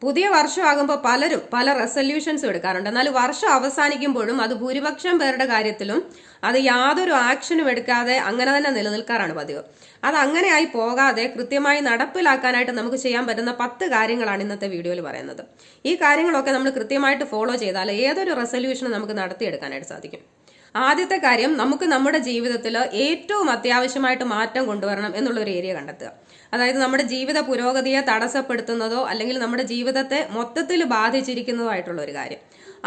പുതിയ വർഷമാകുമ്പോൾ പലരും പല റെസൊല്യൂഷൻസും എടുക്കാറുണ്ട്. എന്നാൽ വർഷം അവസാനിക്കുമ്പോഴും അത് ഭൂരിപക്ഷം പേരുടെ കാര്യത്തിലും അത് യാതൊരു ആക്ഷനും എടുക്കാതെ അങ്ങനെ തന്നെ നിലനിൽക്കാറാണ് പതിവ്. അത് അങ്ങനെയായി പോകാതെ കൃത്യമായി നടപ്പിലാക്കാനായിട്ട് നമുക്ക് ചെയ്യാൻ പറ്റുന്ന 10 കാര്യങ്ങളാണ് ഇന്നത്തെ വീഡിയോയിൽ പറയുന്നത്. ഈ കാര്യങ്ങളൊക്കെ നമ്മൾ കൃത്യമായിട്ട് ഫോളോ ചെയ്താൽ ഏതൊരു റെസൊല്യൂഷനും നമുക്ക് നടത്തിയെടുക്കാനായിട്ട് സാധിക്കും. ആദ്യത്തെ കാര്യം, നമുക്ക് നമ്മുടെ ജീവിതത്തിൽ ഏറ്റവും അത്യാവശ്യമായിട്ട് മാറ്റം കൊണ്ടുവരണം എന്നുള്ള ഒരു ഏരിയ കണ്ടെത്തുക. അതായത് നമ്മുടെ ജീവിത പുരോഗതിയെ തടസ്സപ്പെടുത്തുന്നതോ അല്ലെങ്കിൽ നമ്മുടെ ജീവിതത്തെ മൊത്തത്തിൽ ബാധിച്ചിരിക്കുന്നതോ ആയിട്ടുള്ള ഒരു കാര്യം.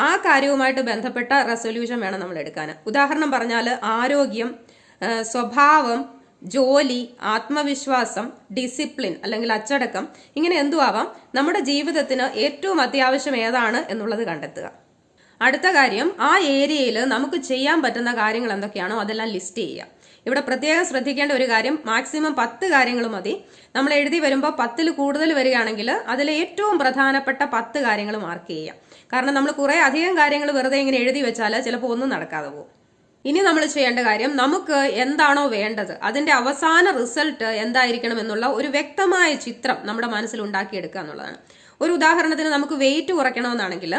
ആ കാര്യവുമായിട്ട് ബന്ധപ്പെട്ട റെസൊല്യൂഷൻ വേണം നമ്മൾ എടുക്കാൻ. ഉദാഹരണം പറഞ്ഞാൽ ആരോഗ്യം, സ്വഭാവം, ജോലി, ആത്മവിശ്വാസം, ഡിസിപ്ലിൻ അല്ലെങ്കിൽ അച്ചടക്കം, ഇങ്ങനെ എന്തുവാവാം. നമ്മുടെ ജീവിതത്തിന് ഏറ്റവും അത്യാവശ്യം ഏതാണ് എന്നുള്ളത് കണ്ടെത്തുക. അടുത്ത കാര്യം, ആ ഏരിയയിൽ നമുക്ക് ചെയ്യാൻ പറ്റുന്ന കാര്യങ്ങൾ എന്തൊക്കെയാണോ അതെല്ലാം ലിസ്റ്റ് ചെയ്യുക. ഇവിടെ പ്രത്യേകം ശ്രദ്ധിക്കേണ്ട ഒരു കാര്യം, മാക്സിമം 10 കാര്യങ്ങൾ മതി. നമ്മൾ എഴുതി വരുമ്പോൾ 10ൽ കൂടുതൽ വരികയാണെങ്കിൽ അതിൽ ഏറ്റവും പ്രധാനപ്പെട്ട 10 കാര്യങ്ങൾ മാർക്ക് ചെയ്യാം. കാരണം നമ്മൾ കുറേ അധികം കാര്യങ്ങൾ വെറുതെ ഇങ്ങനെ എഴുതി വെച്ചാൽ ചിലപ്പോൾ ഒന്നും നടക്കാതെ പോകും. ഇനി നമ്മൾ ചെയ്യേണ്ട കാര്യം, നമുക്ക് എന്താണോ വേണ്ടത് അതിന്റെ അവസാന റിസൾട്ട് എന്തായിരിക്കണം എന്നുള്ള ഒരു വ്യക്തമായ ചിത്രം നമ്മുടെ മനസ്സിൽ ഉണ്ടാക്കിയെടുക്കുക എന്നുള്ളതാണ്. ഒരു ഉദാഹരണത്തിന് നമുക്ക് വെയിറ്റ് കുറയ്ക്കണമെന്നാണെങ്കിൽ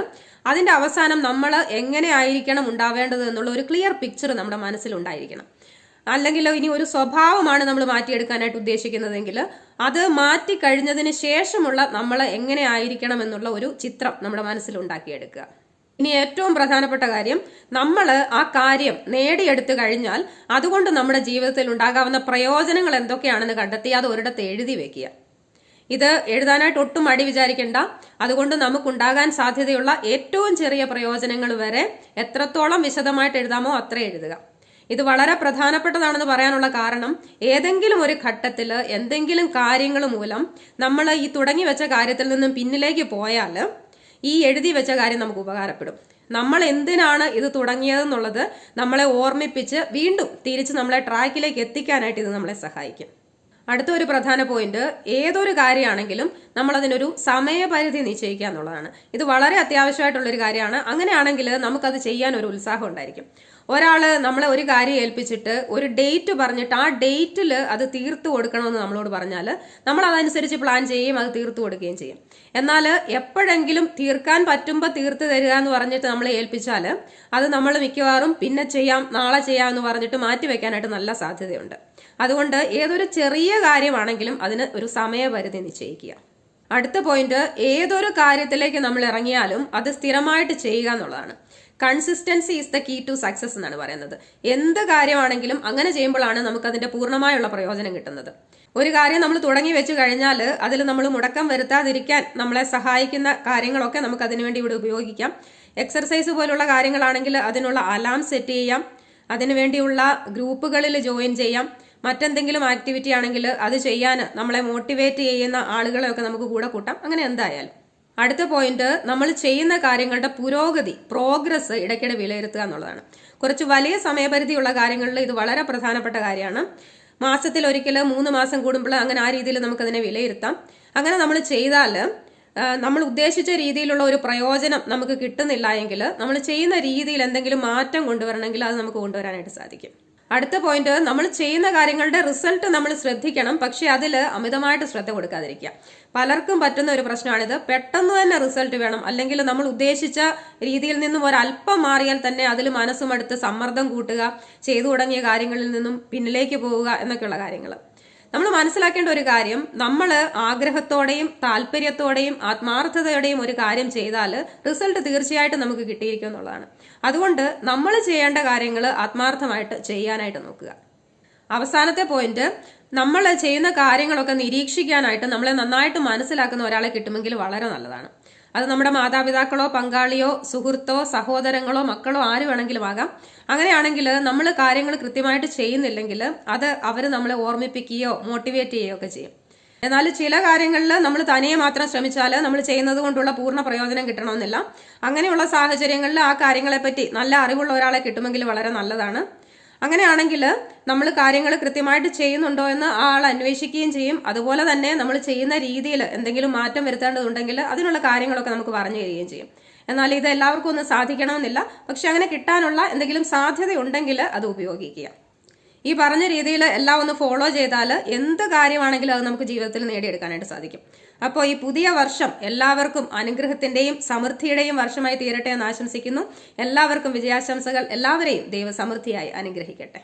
അതിന്റെ അവസാനം നമ്മൾ എങ്ങനെ ആയിരിക്കണം ഉണ്ടാവേണ്ടത് എന്നുള്ള ഒരു ക്ലിയർ പിക്ചർ നമ്മുടെ മനസ്സിൽ ഉണ്ടായിരിക്കണം. അല്ലെങ്കിൽ ഇനി ഒരു സ്വഭാവമാണ് നമ്മൾ മാറ്റിയെടുക്കാനായിട്ട് ഉദ്ദേശിക്കുന്നതെങ്കിൽ അത് മാറ്റി കഴിഞ്ഞതിന് ശേഷമുള്ള നമ്മൾ എങ്ങനെ ആയിരിക്കണം എന്നുള്ള ഒരു ചിത്രം നമ്മുടെ മനസ്സിൽ ഉണ്ടാക്കിയെടുക്കുക. ഇനി ഏറ്റവും പ്രധാനപ്പെട്ട കാര്യം, നമ്മൾ ആ കാര്യം നേടിയെടുത്തു കഴിഞ്ഞാൽ അതുകൊണ്ട് നമ്മുടെ ജീവിതത്തിൽ ഉണ്ടാകാവുന്ന പ്രയോജനങ്ങൾ എന്തൊക്കെയാണെന്ന് കണ്ടെത്തി അത് ഒരിടത്ത് എഴുതി വെക്കുക. ഇത് എഴുതാനായിട്ട് ഒട്ടും മടി വിചാരിക്കേണ്ട. അതുകൊണ്ട് നമുക്കുണ്ടാകാൻ സാധ്യതയുള്ള ഏറ്റവും ചെറിയ പ്രയോജനങ്ങൾ വരെ എത്രത്തോളം വിശദമായിട്ട് എഴുതാമോ അത്ര എഴുതുക. ഇത് വളരെ പ്രധാനപ്പെട്ടതാണെന്ന് പറയാനുള്ള കാരണം, ഏതെങ്കിലും ഒരു ഘട്ടത്തിൽ എന്തെങ്കിലും കാര്യങ്ങൾ മൂലം നമ്മൾ ഈ തുടങ്ങി വെച്ച കാര്യത്തിൽ നിന്നും പിന്നിലേക്ക് പോയാൽ ഈ എഴുതി വെച്ച കാര്യം നമുക്ക് ഉപകാരപ്പെടും. നമ്മൾ എന്തിനാണ് ഇത് തുടങ്ങിയതെന്നുള്ളത് നമ്മളെ ഓർമ്മിപ്പിച്ച് വീണ്ടും തിരിച്ച് നമ്മളെ ട്രാക്കിലേക്ക് എത്തിക്കാനായിട്ട് ഇത് നമ്മളെ സഹായിക്കും. അടുത്ത ഒരു പ്രധാന പോയിന്റ്, ഏതൊരു കാര്യമാണെങ്കിലും നമ്മൾ അതിനൊരു സമയപരിധി നിശ്ചയിക്കുക എന്നുള്ളതാണ്. ഇത് വളരെ അത്യാവശ്യമായിട്ടുള്ളൊരു കാര്യമാണ്. അങ്ങനെയാണെങ്കിൽ നമുക്കത് ചെയ്യാൻ ഒരു ഉത്സാഹം ഉണ്ടായിരിക്കും. ഒരാള് നമ്മളെ ഒരു കാര്യം ഏൽപ്പിച്ചിട്ട് ഒരു ഡേറ്റ് പറഞ്ഞിട്ട് ആ ഡേറ്റിൽ അത് തീർത്തു കൊടുക്കണമെന്ന് നമ്മളോട് പറഞ്ഞാൽ നമ്മൾ അതനുസരിച്ച് പ്ലാൻ ചെയ്യുകയും അത് തീർത്തു കൊടുക്കുകയും ചെയ്യും. എന്നാൽ എപ്പോഴെങ്കിലും തീർക്കാൻ പറ്റുമ്പോൾ തീർത്ത് തരിക എന്ന് പറഞ്ഞിട്ട് നമ്മളെ ഏൽപ്പിച്ചാൽ അത് നമ്മൾ മിക്കവാറും പിന്നെ ചെയ്യാം, നാളെ ചെയ്യാം എന്ന് പറഞ്ഞിട്ട് മാറ്റി വെക്കാനായിട്ട് നല്ല സാധ്യതയുണ്ട്. അതുകൊണ്ട് ഏതൊരു ചെറിയ കാര്യമാണെങ്കിലും അതിന് ഒരു സമയപരിധി നിശ്ചയിക്കുക. അടുത്ത പോയിന്റ്, ഏതൊരു കാര്യത്തിലേക്ക് നമ്മൾ ഇറങ്ങിയാലും അത് സ്ഥിരമായിട്ട് ചെയ്യുക എന്നുള്ളതാണ്. Consistency is the key to success എന്നാണ് പറയുന്നത്. എന്ത് കാര്യമാണെങ്കിലും അങ്ങനെ ചെയ്യുമ്പോഴാണ് നമുക്ക് അതിന്റെ പൂർണ്ണമായുള്ള പ്രയോജനം കിട്ടുന്നത്. ഒരു കാര്യം നമ്മൾ തുടങ്ങി വെച്ച് കഴിഞ്ഞാൽ അതിൽ നമ്മൾ മുടക്കം വരുത്താതിരിക്കാൻ നമ്മളെ സഹായിക്കുന്ന കാര്യങ്ങളൊക്കെ നമുക്ക് അതിനുവേണ്ടി ഇവിടെ ഉപയോഗിക്കാം. എക്സർസൈസ് പോലുള്ള കാര്യങ്ങളാണെങ്കിൽ അതിനുള്ള അലാം സെറ്റ് ചെയ്യാം, അതിനുവേണ്ടിയുള്ള ഗ്രൂപ്പുകളിൽ ജോയിൻ ചെയ്യാം. മറ്റെന്തെങ്കിലും ആക്ടിവിറ്റി ആണെങ്കിൽ അത് ചെയ്യാൻ നമ്മളെ മോട്ടിവേറ്റ് ചെയ്യുന്ന ആളുകളെയൊക്കെ നമുക്ക് കൂടെ കൂട്ടാം. അങ്ങനെ എന്തായാലും. അടുത്ത പോയിന്റ്, നമ്മൾ ചെയ്യുന്ന കാര്യങ്ങളുടെ പുരോഗതി, പ്രോഗ്രസ് ഇടയ്ക്കിടെ വിലയിരുത്തുക എന്നുള്ളതാണ്. കുറച്ച് വലിയ സമയപരിധിയുള്ള കാര്യങ്ങളിൽ ഇത് വളരെ പ്രധാനപ്പെട്ട കാര്യമാണ്. മാസത്തിൽ ഒരിക്കൽ, 3 മാസം കൂടുമ്പോൾ, അങ്ങനെ ആ രീതിയിൽ നമുക്കതിനെ വിലയിരുത്താം. അങ്ങനെ നമ്മൾ ചെയ്താൽ നമ്മൾ ഉദ്ദേശിച്ച രീതിയിലുള്ള ഒരു പ്രയോജനം നമുക്ക് കിട്ടുന്നില്ല എങ്കിൽ നമ്മൾ ചെയ്യുന്ന രീതിയിൽ എന്തെങ്കിലും മാറ്റം കൊണ്ടുവരണമെങ്കിൽ അത് നമുക്ക് കൊണ്ടുവരാനായിട്ട് സാധിക്കും. അടുത്ത പോയിന്റ്, നമ്മൾ ചെയ്യുന്ന കാര്യങ്ങളുടെ റിസൾട്ട് നമ്മൾ ശ്രദ്ധിക്കണം, പക്ഷെ അതിൽ അമിതമായിട്ട് ശ്രദ്ധ കൊടുക്കാതിരിക്കുക. പലർക്കും പറ്റുന്ന ഒരു പ്രശ്നമാണിത്. പെട്ടെന്ന് തന്നെ റിസൾട്ട് വേണം, അല്ലെങ്കിൽ നമ്മൾ ഉദ്ദേശിച്ച രീതിയിൽ നിന്നും ഒരല്പം മാറിയാൽ തന്നെ അതിൽ മനസ്സുമടുത്ത് സമ്മർദ്ദം കൂട്ടുക, ചെയ്തു തുടങ്ങിയ കാര്യങ്ങളിൽ നിന്നും പിന്നിലേക്ക് പോവുക എന്നൊക്കെയുള്ള കാര്യങ്ങൾ. നമ്മൾ മനസ്സിലാക്കേണ്ട ഒരു കാര്യം, നമ്മൾ ആഗ്രഹത്തോടെയും താല്പര്യത്തോടെയും ആത്മാർത്ഥതയോടെയും ഒരു കാര്യം ചെയ്താൽ റിസൾട്ട് തീർച്ചയായിട്ടും നമുക്ക് കിട്ടിയിരിക്കും എന്നുള്ളതാണ്. അതുകൊണ്ട് നമ്മൾ ചെയ്യേണ്ട കാര്യങ്ങൾ ആത്മാർത്ഥമായിട്ട് ചെയ്യാനായിട്ട് നോക്കുക. അവസാനത്തെ പോയിന്റ്, നമ്മൾ ചെയ്യുന്ന കാര്യങ്ങളൊക്കെ നിരീക്ഷിക്കാനായിട്ട് നമ്മളെ നന്നായിട്ട് മനസ്സിലാക്കുന്ന ഒരാളെ കിട്ടുമെങ്കിൽ വളരെ നല്ലതാണ്. അത് നമ്മുടെ മാതാപിതാക്കളോ പങ്കാളിയോ സുഹൃത്തോ സഹോദരങ്ങളോ മക്കളോ ആര് വേണമെങ്കിലും ആകാം. അങ്ങനെയാണെങ്കിൽ നമ്മൾ കാര്യങ്ങൾ കൃത്യമായിട്ട് ചെയ്യുന്നില്ലെങ്കിൽ അത് അവർ നമ്മളെ ഓർമ്മിപ്പിക്കുകയോ മോട്ടിവേറ്റ് ചെയ്യുകയോ ഒക്കെ ചെയ്യും. എന്നാൽ ചില കാര്യങ്ങളിൽ നമ്മൾ തനിയെ മാത്രം ശ്രമിച്ചാൽ നമ്മൾ ചെയ്യുന്നത് കൊണ്ടുള്ള പൂർണ്ണ പ്രയോജനം കിട്ടണമെന്നില്ല. അങ്ങനെയുള്ള സാഹചര്യങ്ങളിൽ ആ കാര്യങ്ങളെപ്പറ്റി നല്ല അറിവുള്ള ഒരാളെ കിട്ടുമെങ്കിൽ വളരെ നല്ലതാണ്. അങ്ങനെയാണെങ്കിൽ നമ്മൾ കാര്യങ്ങൾ കൃത്യമായിട്ട് ചെയ്യുന്നുണ്ടോ എന്ന് ആ ആൾ അന്വേഷിക്കുകയും ചെയ്യും. അതുപോലെ തന്നെ നമ്മൾ ചെയ്യുന്ന രീതിയിൽ എന്തെങ്കിലും മാറ്റം വരുത്തേണ്ടതുണ്ടെങ്കിൽ അതിനുള്ള കാര്യങ്ങളൊക്കെ നമുക്ക് പറഞ്ഞു തരികയും ചെയ്യും. എന്നാൽ ഇത് എല്ലാവർക്കും ഒന്നും സാധിക്കണമെന്നില്ല. പക്ഷെ അങ്ങനെ കിട്ടാനുള്ള എന്തെങ്കിലും സാധ്യത ഉണ്ടെങ്കിൽ അത് ഉപയോഗിക്കുക. ഈ പറഞ്ഞ രീതിയിൽ എല്ലാം ഒന്ന് ഫോളോ ചെയ്താൽ എന്ത് കാര്യമാണെങ്കിലും അത് നമുക്ക് ജീവിതത്തിൽ നേടിയെടുക്കാനായിട്ട് സാധിക്കും. അപ്പോൾ ഈ പുതിയ വർഷം എല്ലാവർക്കും അനുഗ്രഹത്തിന്റെയും സമൃദ്ധിയുടെയും വർഷമായി തീരട്ടെ എന്ന് ആശംസിക്കുന്നു. എല്ലാവർക്കും വിജയാശംസകൾ. എല്ലാവരെയും ദൈവ സമൃദ്ധിയായി അനുഗ്രഹിക്കട്ടെ.